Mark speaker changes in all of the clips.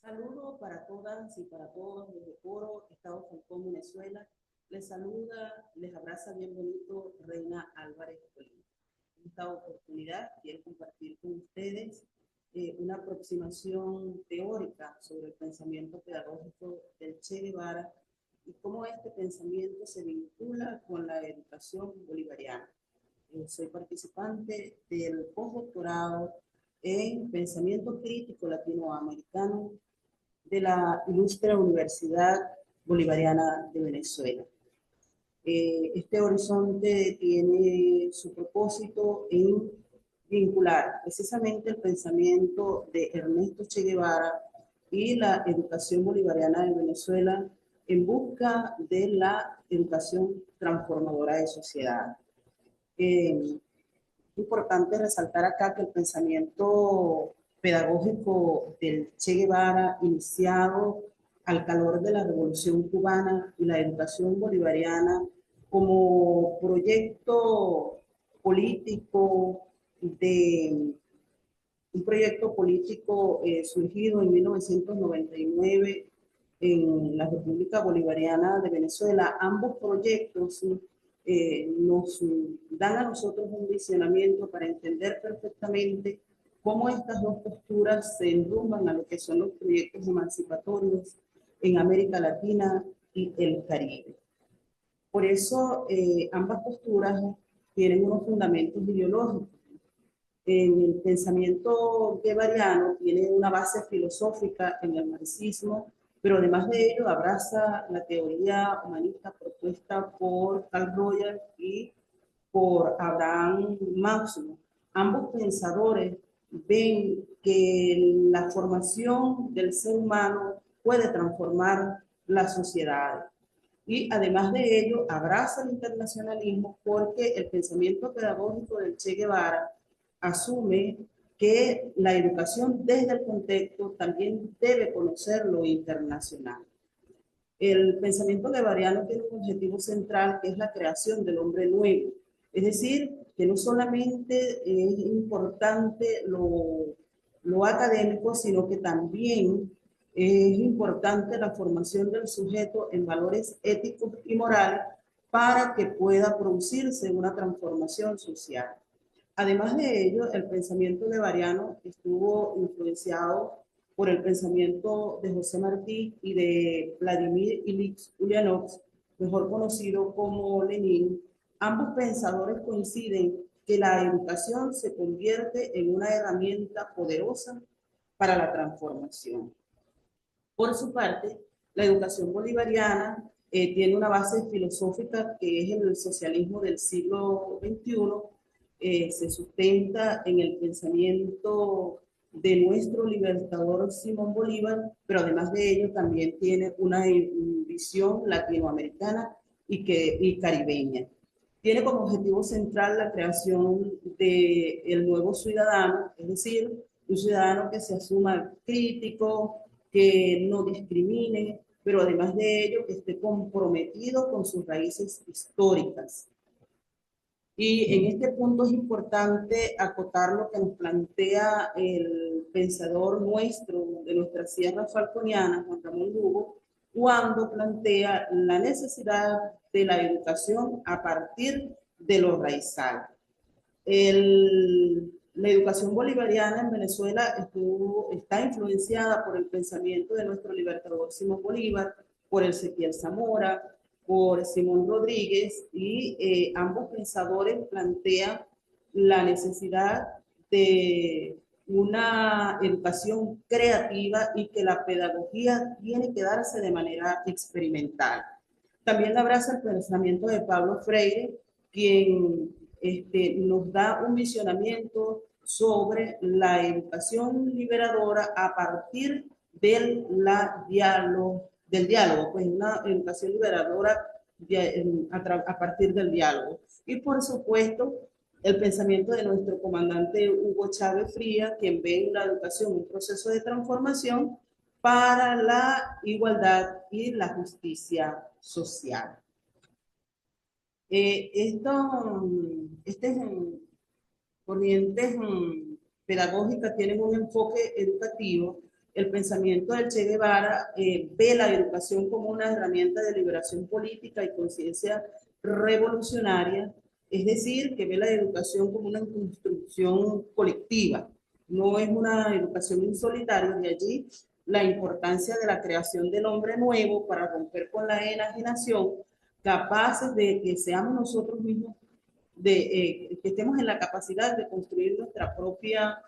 Speaker 1: Saludo para todas y para todos desde Coro, Estado Falcón, Venezuela. Les saluda, les abraza bien bonito Reina Álvarez Colín. En esta oportunidad quiero compartir con ustedes una aproximación teórica sobre el pensamiento pedagógico del Che Guevara y cómo este pensamiento se vincula con la educación bolivariana. Soy participante del postdoctorado en pensamiento crítico latinoamericano de la Ilustre Universidad Bolivariana de Venezuela. Este horizonte tiene su propósito en vincular precisamente el pensamiento de Ernesto Che Guevara y la educación bolivariana de Venezuela en busca de la educación transformadora de sociedad. Es importante resaltar acá que el pensamiento pedagógico del Che Guevara, iniciado al calor de la Revolución Cubana y la educación bolivariana como proyecto político de un proyecto político surgido en 1999 en la República Bolivariana de Venezuela. Ambos proyectos nos dan a nosotros un visionamiento para entender perfectamente cómo estas dos posturas se enrumban a lo que son los proyectos emancipatorios en América Latina y el Caribe. Por eso ambas posturas tienen unos fundamentos ideológicos. En el pensamiento guevariano tiene una base filosófica en el marxismo, pero además de ello abraza la teoría humanista propuesta por Carl Rogers y por Abraham Maslow. Ambos pensadores ven que la formación del ser humano puede transformar la sociedad. Y además de ello, abraza el internacionalismo porque el pensamiento pedagógico del Che Guevara asume que la educación desde el contexto también debe conocer lo internacional. El pensamiento guevariano tiene un objetivo central que es la creación del hombre nuevo. Es decir, que no solamente es importante lo académico, sino que también es importante la formación del sujeto en valores éticos y morales para que pueda producirse una transformación social. Además de ello, el pensamiento guevariano estuvo influenciado por el pensamiento de José Martí y de Vladimir Ilich Ulyanov, mejor conocido como Lenin. Ambos pensadores coinciden que la educación se convierte en una herramienta poderosa para la transformación. Por su parte, la educación bolivariana tiene una base filosófica que es el socialismo del siglo XXI, se sustenta en el pensamiento de nuestro libertador Simón Bolívar, pero además de ello también tiene una visión latinoamericana y caribeña. Tiene como objetivo central la creación del nuevo ciudadano, es decir, un ciudadano que se asuma crítico, que no discrimine, pero además de ello que esté comprometido con sus raíces históricas. Y en este punto es importante acotar lo que nos plantea el pensador nuestro de nuestra sierra falconiana, Juan Ramón Lugo, cuando plantea la necesidad de la educación a partir de lo raizal. La educación bolivariana en Venezuela está influenciada por el pensamiento de nuestro libertador Simón Bolívar, por el Ezequiel Zamora, por Simón Rodríguez, y ambos pensadores plantean la necesidad de una educación creativa y que la pedagogía tiene que darse de manera experimental. También abraza el pensamiento de Pablo Freire, quien nos da un visionamiento sobre la educación liberadora a partir del diálogo, pues una educación liberadora a partir del diálogo. Y por supuesto, el pensamiento de nuestro comandante Hugo Chávez Frías, quien ve en la educación un proceso de transformación para la igualdad y la justicia social. Estas corrientes pedagógicas tienen un enfoque educativo el pensamiento del Che Guevara ve la educación como una herramienta de liberación política y conciencia revolucionaria, es decir, que ve la educación como una construcción colectiva, no es una educación en solitario, de allí la importancia de la creación del hombre nuevo para romper con la enajenación, capaces de que seamos nosotros mismos, que estemos en la capacidad de construir nuestra propia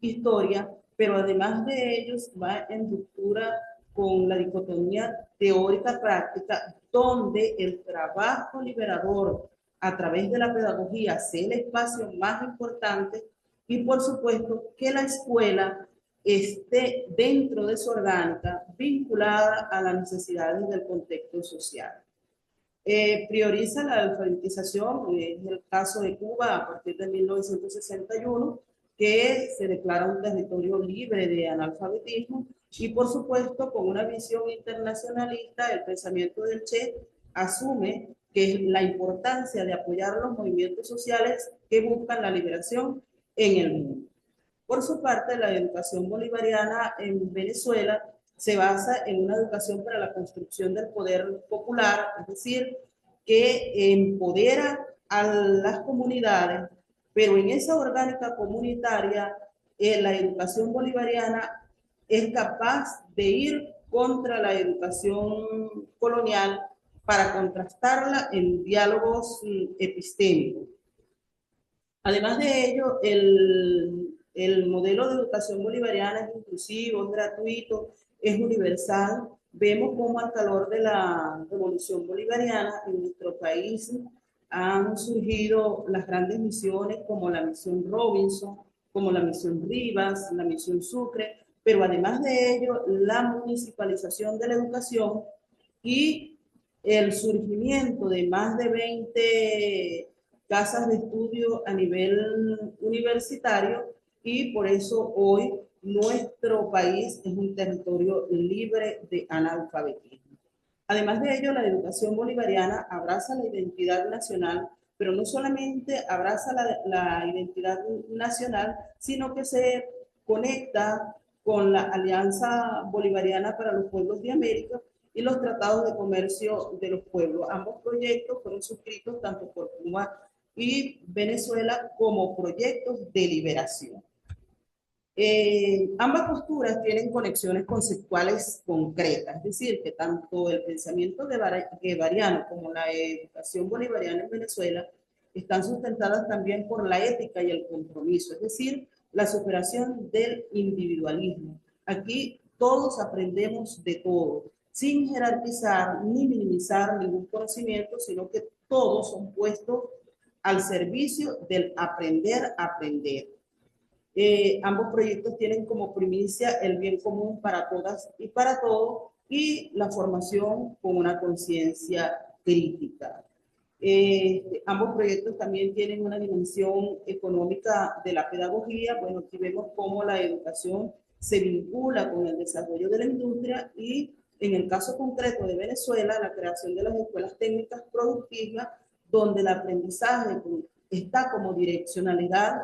Speaker 1: historia, pero además de ellos va en ruptura con la dicotomía teórica-práctica, donde el trabajo liberador a través de la pedagogía sea el espacio más importante y por supuesto que la escuela esté dentro de su orgánica vinculada a las necesidades del contexto social. Prioriza la alfabetización, en el caso de Cuba a partir de 1961, que se declara un territorio libre de analfabetismo y por supuesto con una visión internacionalista, el pensamiento del Che asume que la importancia de apoyar los movimientos sociales que buscan la liberación en el mundo. Por su parte, la educación bolivariana en Venezuela se basa en una educación para la construcción del poder popular, es decir, que empodera a las comunidades, pero en esa orgánica comunitaria, la educación bolivariana es capaz de ir contra la educación colonial para contrastarla en diálogos epistémicos. Además de ello, el modelo de educación bolivariana es inclusivo, es gratuito, es universal. Vemos cómo al calor de la revolución bolivariana en nuestro país han surgido las grandes misiones como la misión Robinson, como la misión Rivas, la misión Sucre, pero además de ello, la municipalización de la educación y el surgimiento de más de 20 casas de estudio a nivel universitario y por eso hoy nuestro país es un territorio libre de analfabetismo. Además de ello, la educación bolivariana abraza la identidad nacional, pero no solamente abraza la identidad nacional, sino que se conecta con la Alianza Bolivariana para los Pueblos de América y los tratados de comercio de los pueblos. Ambos proyectos fueron suscritos tanto por Cuba y Venezuela como proyectos de liberación. Ambas posturas tienen conexiones conceptuales concretas, es decir, que tanto el pensamiento guevariano como la educación bolivariana en Venezuela están sustentadas también por la ética y el compromiso, es decir, la superación del individualismo. Aquí todos aprendemos de todo, sin jerarquizar ni minimizar ningún conocimiento, sino que todos son puestos al servicio del aprender a aprender. Ambos proyectos tienen como primicia el bien común para todas y para todos y la formación con una conciencia crítica. Ambos proyectos también tienen una dimensión económica de la pedagogía. Bueno, aquí vemos cómo la educación se vincula con el desarrollo de la industria y en el caso concreto de Venezuela, la creación de las escuelas técnicas productivas, donde el aprendizaje está como direccionalizado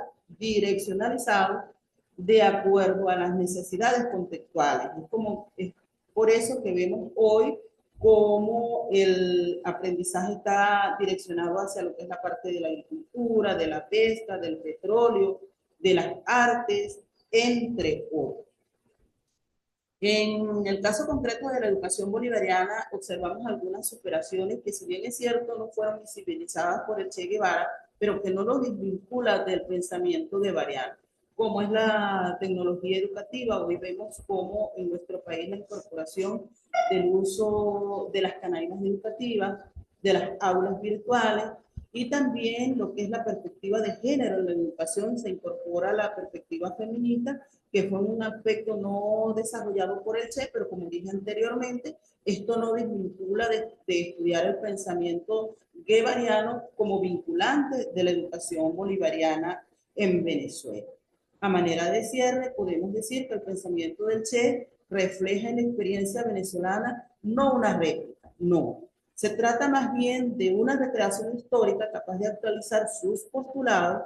Speaker 1: de acuerdo a las necesidades contextuales. Es por eso que vemos hoy cómo el aprendizaje está direccionado hacia lo que es la parte de la agricultura, de la pesca, del petróleo, de las artes, entre otros. En el caso concreto de la educación bolivariana, observamos algunas superaciones que, si bien es cierto, no fueron visibilizadas por el Che Guevara, pero que no lo desvincula del pensamiento guevariano, como es la tecnología educativa. Hoy vemos cómo en nuestro país la incorporación del uso de las canainas educativas, de las aulas virtuales, y también lo que es la perspectiva de género en la educación, se incorpora la perspectiva feminista, que fue un aspecto no desarrollado por el Che, pero como dije anteriormente, esto no desvincula de estudiar el pensamiento guevariano como vinculante de la educación bolivariana en Venezuela. A manera de cierre, podemos decir que el pensamiento del Che refleja en la experiencia venezolana no una réplica, no. Se trata más bien de una recreación histórica capaz de actualizar sus postulados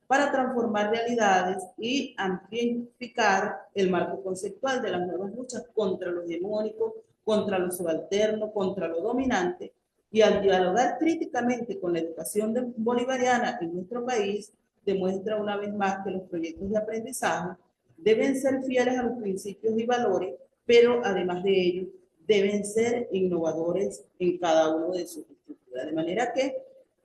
Speaker 1: para transformar realidades y amplificar el marco conceptual de las nuevas luchas contra lo hegemónico, contra lo subalterno, contra lo dominante, y al dialogar críticamente con la educación bolivariana en nuestro país, demuestra una vez más que los proyectos de aprendizaje deben ser fieles a los principios y valores, pero además de ello, deben ser innovadores en cada uno de sus estructuras. De manera que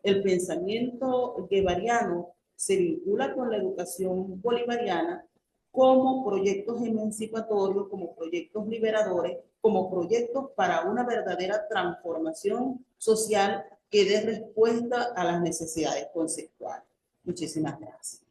Speaker 1: el pensamiento guevariano se vincula con la educación bolivariana como proyectos emancipatorios, como proyectos liberadores, como proyectos para una verdadera transformación social que dé respuesta a las necesidades conceptuales. Muchísimas gracias.